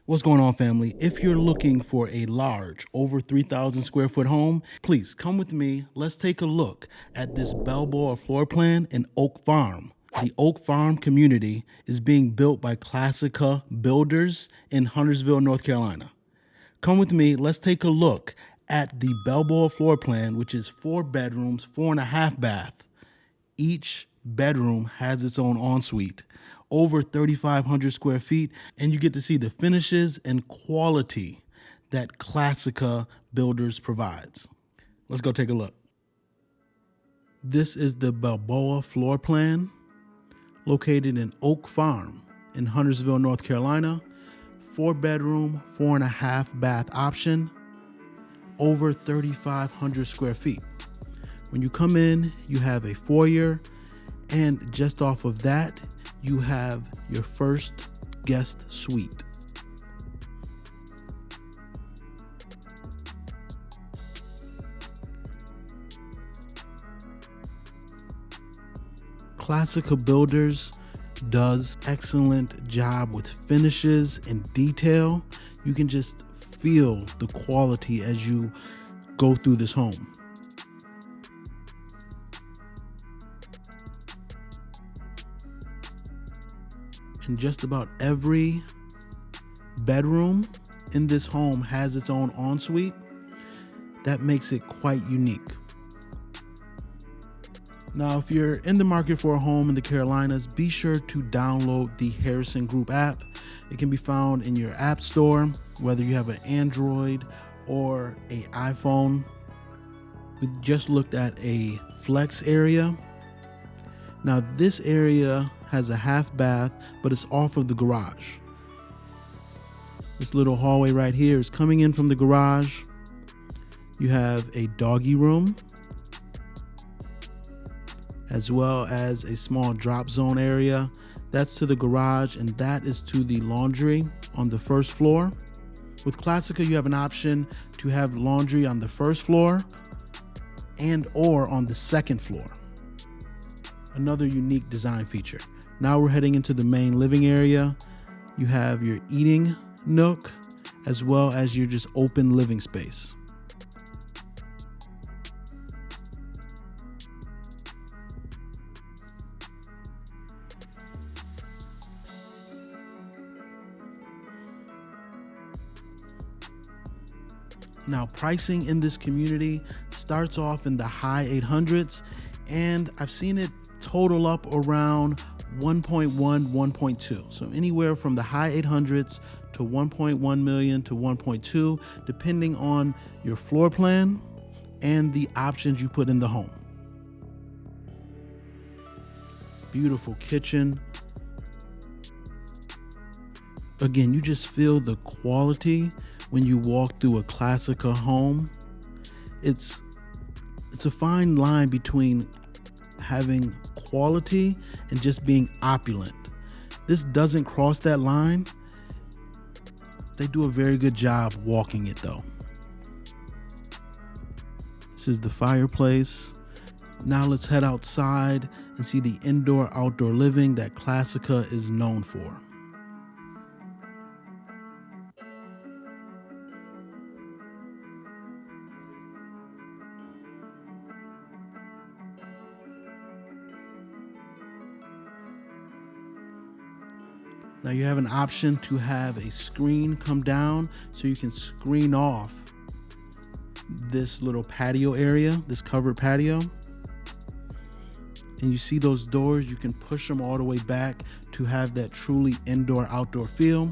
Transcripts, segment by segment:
What's going on, family? If you're looking for a large, over 3,000 square foot home, please come with me. Let's take a look at this Balboa floor plan in Oak Farm. The Oak Farm community is being built by Classica Builders in Huntersville, North Carolina. Come with me. Let's take a look at the Balboa floor plan, which is 4 bedrooms, 4.5 bath. Each bedroom has its own ensuite, over 3,500 square feet, and you get to see the finishes and quality that Classica Builders provides. Let's go take a look. This is the Balboa floor plan located in Oak Farm in Huntersville, North Carolina. 4 bedroom, 4.5 bath option, over 3,500 square feet. When you come in, you have a foyer, and just off of that, you have your first guest suite. Classica Builders does excellent job with finishes and detail. You can just feel the quality as you go through this home. And just about every bedroom in this home has its own ensuite. That makes it quite unique. Now, if you're in the market for a home in the Carolinas, be sure to download the Harrison Group app. It can be found in your app store, whether you have an Android or an iPhone. We just looked at a flex area. Now, this area has a half bath, but it's off of the garage. This little hallway right here is coming in from the garage. You have a doggy room, as well as a small drop zone area. That's to the garage, and that is to the laundry on the first floor. With Classica, you have an option to have laundry on the first floor and or on the second floor. Another unique design feature. Now we're heading into the main living area. You have your eating nook, as well as your just open living space. Now, pricing in this community starts off in the high 800s, and I've seen it total up around 1.1, 1.2. So anywhere from the high 800s to 1.1 million to 1.2, depending on your floor plan and the options you put in the home. Beautiful kitchen. Again, you just feel the quality when you walk through a Classica home. It's a fine line between having quality and just being opulent. This doesn't cross that line. They do a very good job walking it though. This is the fireplace. Now let's head outside and see the indoor-outdoor living that Classica is known for. Now you have an option to have a screen come down so you can screen off this little patio area, this covered patio. And you see those doors, you can push them all the way back to have that truly indoor-outdoor feel.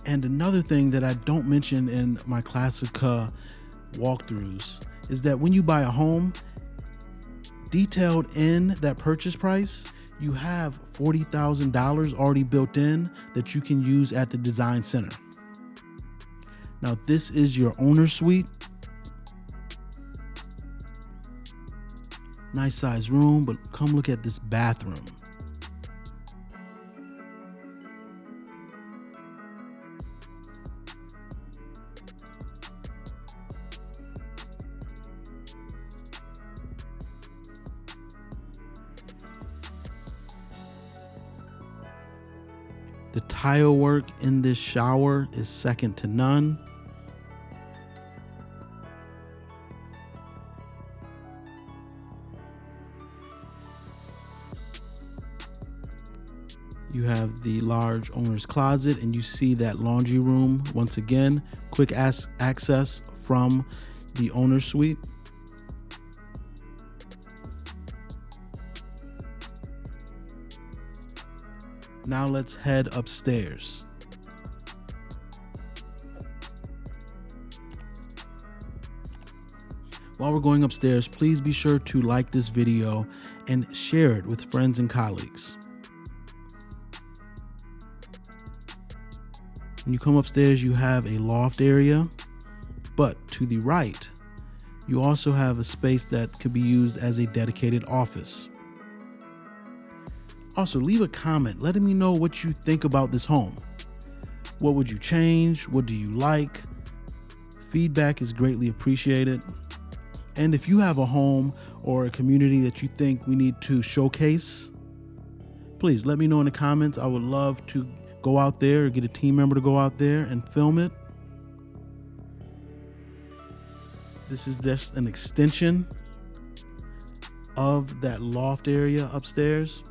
And another thing that I don't mention in my Classica walkthroughs is that when you buy a home, detailed in that purchase price, you have $40,000 already built in that you can use at the design center. Now, this is your owner's suite. Nice size room, but come look at this bathroom. The tile work in this shower is second to none. You have the large owner's closet, and you see that laundry room. Once again, quick access from the owner's suite. Now let's head upstairs. While we're going upstairs, please be sure to like this video and share it with friends and colleagues. When you come upstairs, you have a loft area, but to the right, you also have a space that could be used as a dedicated office. Also, leave a comment letting me know what you think about this home. What would you change? What do you like? Feedback is greatly appreciated. And if you have a home or a community that you think we need to showcase, please let me know in the comments. I would love to go out there or get a team member to go out there and film it. This is just an extension of that loft area upstairs.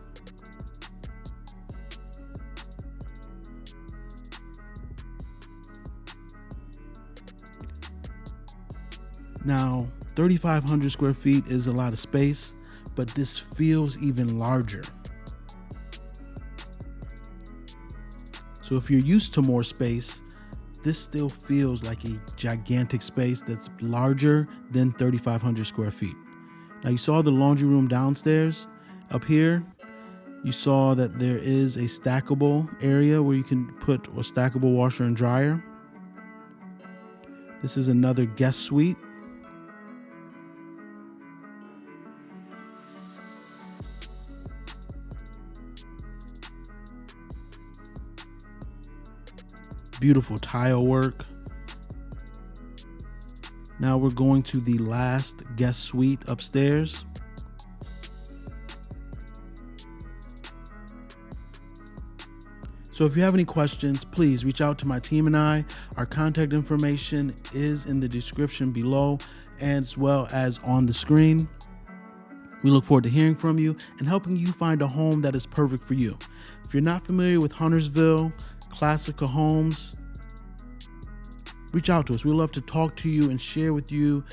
Now, 3,500 square feet is a lot of space, but this feels even larger. So if you're used to more space, this still feels like a gigantic space that's larger than 3,500 square feet. Now you saw the laundry room downstairs. Up here, you saw that there is a stackable area where you can put a stackable washer and dryer. This is another guest suite. Beautiful tile work. Now we're going to the last guest suite upstairs. So if you have any questions, please reach out to my team and I. Our contact information is in the description below, as well as on the screen. We look forward to hearing from you and helping you find a home that is perfect for you. If you're not familiar with Huntersville, Classica Homes, reach out to us. We'd love to talk to you and share with you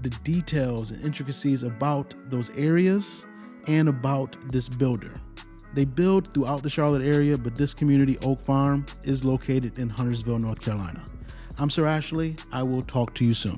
the details and intricacies about those areas and about this builder. They build throughout the Charlotte area, but this community, Oak Farm, is located in Huntersville, North Carolina. I'm Sir Ashley. I will talk to you soon.